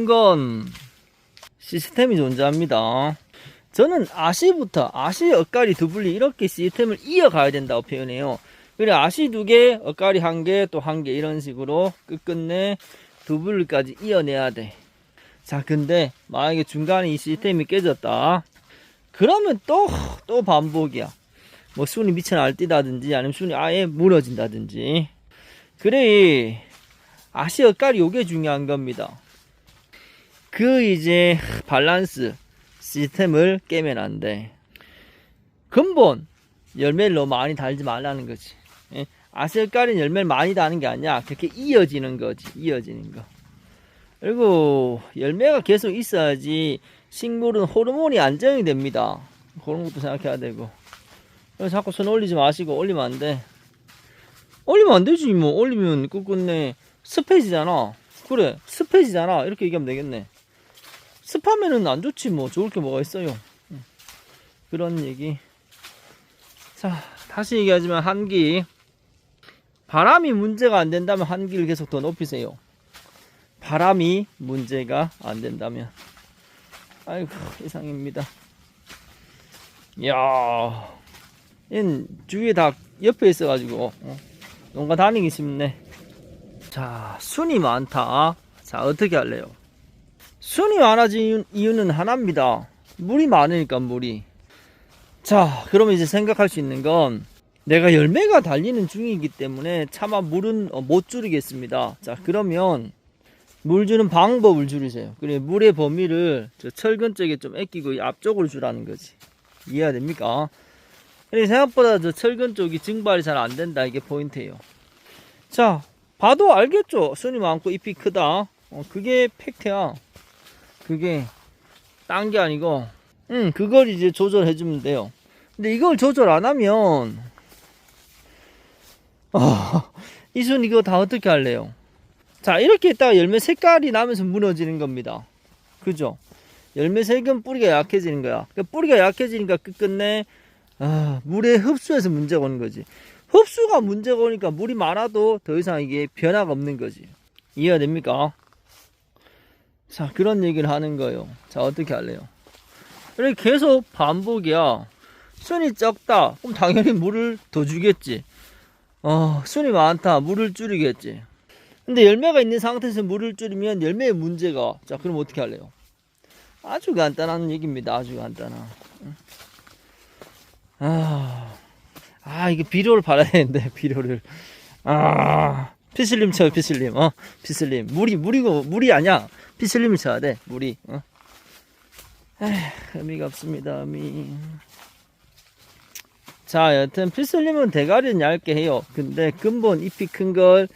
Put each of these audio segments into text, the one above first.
건 시스템이 존재합니다. 저는 아시부터 아시, 엇가리, 두블리 이렇게 시스템을 이어가야 된다고 표현해요. 그래 아시 2개, 엇가리 1개, 또 1개 이런 식으로 끝끝내 두블리까지 이어내야 돼. 자, 근데 만약에 중간에 이 시스템이 깨졌다. 그러면 또 반복이야. 뭐 순이 미쳐 날뛰다든지 아니면 순이 아예 무너진다든지. 그래 아시, 엇가리 요게 중요한 겁니다. 그 이제 밸런스 시스템을 깨면 안 돼. 근본 열매를 너무 많이 달지 말라는 거지. 아시, 엇가리는 열매를 많이 다는 게 아니야. 그렇게 이어지는 거지. 이어지는 거. 그리고 열매가 계속 있어야지 식물은 호르몬이 안정이 됩니다. 그런 것도 생각해야 되고. 그래서 자꾸 손 올리지 마시고. 올리면 안 돼. 올리면 안 되지 뭐. 올리면 끝끝내 습해지잖아. 그래 습해지잖아. 이렇게 얘기하면 되겠네. 습하면은 안 좋지 뭐. 좋을 게 뭐가 있어요. 그런 얘기. 자, 다시 얘기하지만 한기. 바람이 문제가 안 된다면 한기를 계속 더 높이세요. 바람이 문제가 안 된다면. 아이고 이상입니다. 이야, 얘는 주위에 다 옆에 있어가지고 농가 다니기 쉽네. 자, 순이 많다. 자, 어떻게 할래요? 순이 많아진 이유는 하나입니다. 물이 많으니까. 물이. 자, 그러면 이제 생각할 수 있는 건 내가 열매가 달리는 중이기 때문에 차마 물은 못 줄이겠습니다. 자, 그러면 물 주는 방법을 줄이세요. 그래 물의 범위를 저 철근 쪽에 좀 아끼고 앞쪽으로 주라는 거지. 이해가 됩니까? 그래 생각보다 저 철근 쪽이 증발이 잘 안 된다. 이게 포인트예요. 자, 봐도 알겠죠? 순이 많고 잎이 크다. 그게 팩트야. 그게 딴 게 아니고 그걸 이제 조절해 주면 돼요. 근데 이걸 조절 안 하면 이 순 이거 다 어떻게 할래요? 자, 이렇게 있다가 열매 색깔이 나면서 무너지는 겁니다. 그죠? 열매 색은 뿌리가 약해지는 거야. 그러니까 뿌리가 약해지니까 끝끝내 물의 흡수에서 문제가 오는 거지. 흡수가 문제가 오니까 물이 많아도 더 이상 이게 변화가 없는 거지. 이해가 됩니까? 자, 그런 얘기를 하는 거예요. 자, 어떻게 할래요? 이렇게 계속 반복이야. 순이 적다. 그럼 당연히 물을 더 주겠지. 순이 많다. 물을 줄이겠지. 근데 열매가 있는 상태에서 물을 줄이면 열매의 문제가. 자, 그럼 어떻게 할래요? 아주 간단한 얘기입니다. 아주 간단한. 이게 비료를 발라야 되는데, 비료를. 피슬림 쳐요, 피슬림. 피슬림. 물이 아니야. 피슬림을 쳐야 돼, 물이. 의미가 없습니다, 의미. 자, 여튼 피슬림은 대가리는 얇게 해요. 근데 근본 잎이 큰 걸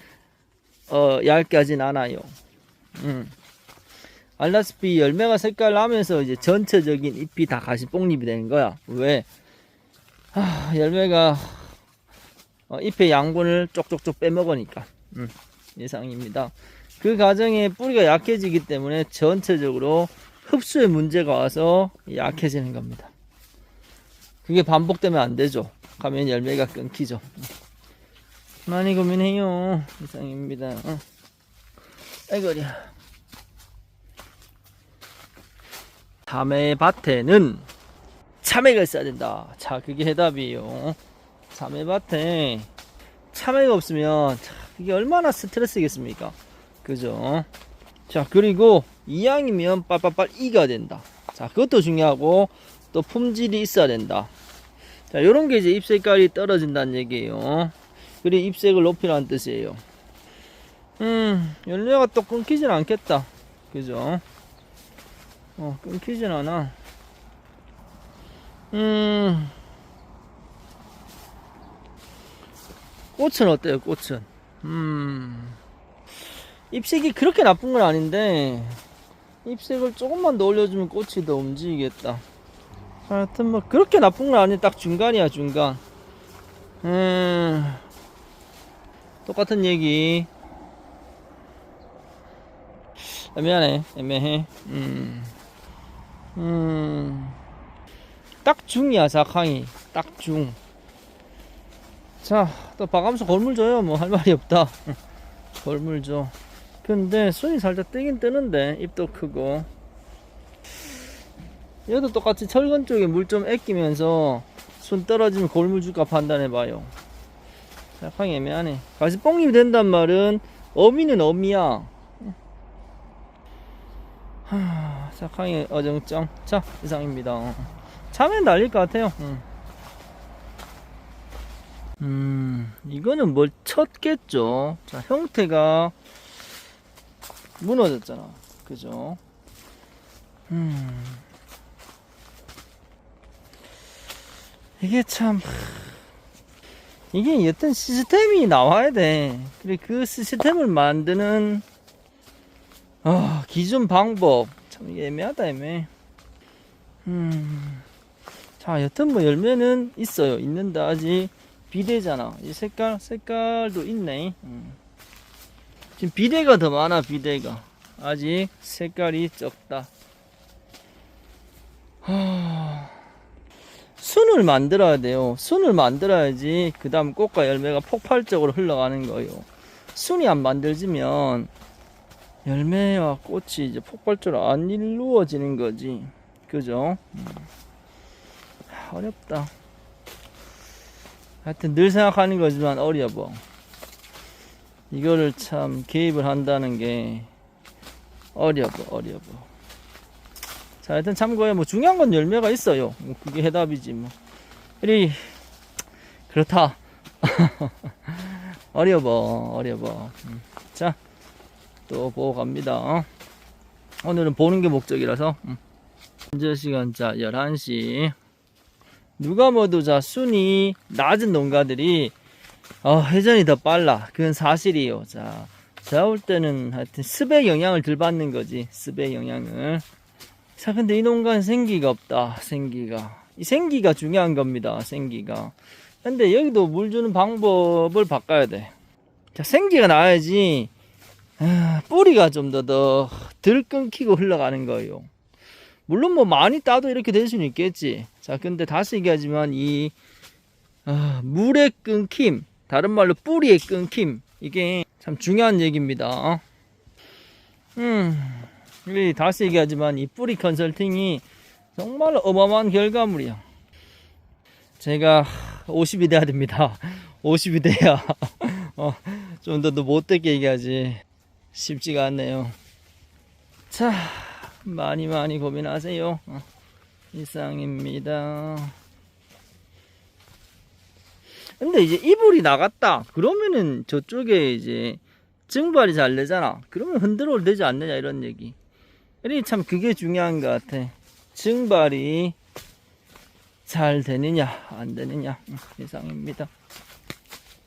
얇게 하진 않아요. 알다시피 열매가 색깔 나면서 이제 전체적인 잎이 다 가시뽕잎이 되는 거야. 왜? 열매가 잎의 양분을 쪽쪽쪽 빼먹으니까. 이상입니다. 그 과정에 뿌리가 약해지기 때문에 전체적으로 흡수에 문제가 와서 약해지는 겁니다. 그게 반복되면 안 되죠. 가면 열매가 끊기죠. 많이 고민해요. 이상입니다. 아이고야. 참외밭에는 참외가 있어야 된다. 자, 그게 해답이에요. 참외밭에 참외가 없으면 이게 얼마나 스트레스겠습니까? 그죠? 자, 그리고 이왕이면 빨빨빨 익어야 된다. 자, 그것도 중요하고 또 품질이 있어야 된다. 자, 요런 게 이제 잎 색깔이 떨어진다는 얘기예요. 그리고 잎색을 높이라는 뜻이에요. 열매가 또 끊기진 않겠다. 그죠? 끊기진 않아. 꽃은 어때요, 꽃은? 잎색이 그렇게 나쁜 건 아닌데, 잎색을 조금만 더 올려주면 꽃이 더 움직이겠다. 하여튼 뭐, 그렇게 나쁜 건 아닌데, 딱 중간이야, 중간. 똑같은 얘기. 애매하네, 애매해. 딱 중이야, 작황이. 딱 중. 자, 또 박암수 걸물 줘요. 뭐 할 말이 없다. 걸물 줘. 근데 순이 살짝 뜨긴 뜨는데 입도 크고, 얘도 똑같이 철근 쪽에 물 좀 아끼면서 순 떨어지면 골물줄까 판단해봐요. 약간 애매하네. 가시뽕잎이 된단 말은 어미는 어미야. 착하게 어정쩡. 자, 이상입니다. 참외는 날릴 것 같아요. 이거는 뭘 쳤겠죠. 자, 형태가 무너졌잖아. 그죠? 이게 참, 이게 어떤 시스템이 나와야 돼. 그래, 그 시스템을 만드는, 기준 방법. 참, 이게 애매하다, 애매해. 자, 여튼 뭐 열매는 있어요. 있는데 아직 비대잖아. 이 색깔도 있네. 지금 비대가 더 많아, 비대가. 아직 색깔이 적다. 순을 만들어야 돼요. 순을 만들어야지 그 다음 꽃과 열매가 폭발적으로 흘러가는 거예요. 순이 안 만들어지면 열매와 꽃이 이제 폭발적으로 안 이루어지는 거지. 그죠? 어렵다. 하여튼 늘 생각하는 거지만 어려워. 이거를 참 개입을 한다는 게 어려워. 자, 하여튼 참고해. 뭐 중요한 건 열매가 있어요. 뭐 그게 해답이지 뭐. 그렇다. 어려워. 자, 또 보고 갑니다. 오늘은 보는 게 목적이라서. 현재 시간 자 11시. 누가 뭐도 자 순이 낮은 농가들이 회전이 더 빨라. 그건 사실이에요. 자, 제가 볼 때는 하여튼 습의 영향을 덜 받는 거지. 습의 영향을. 자, 근데 이 농가는 생기가 없다. 이 생기가 중요한 겁니다. 생기가. 근데 여기도 물 주는 방법을 바꿔야 돼. 자, 생기가 나야지 뿌리가 좀 더 덜 끊기고 흘러가는 거예요. 물론 뭐 많이 따도 이렇게 될 수는 있겠지. 자, 근데 다시 얘기하지만 이 물의 끊김, 다른 말로 뿌리의 끊김, 이게 참 중요한 얘기입니다. 다시 얘기하지만 이 뿌리 컨설팅이 정말 어마어마한 결과물이야. 제가 50이 돼야 됩니다. 50이 돼야 좀 더 못되게 얘기하지. 쉽지가 않네요. 자, 많이 고민하세요. 이상입니다. 근데 이제 이불이 나갔다 그러면은 저쪽에 이제 증발이 잘 되잖아. 그러면 흔들어도 되지 않느냐 이런 얘기. 그러니 참 그게 중요한 것 같아. 증발이 잘 되느냐 안 되느냐. 이상입니다.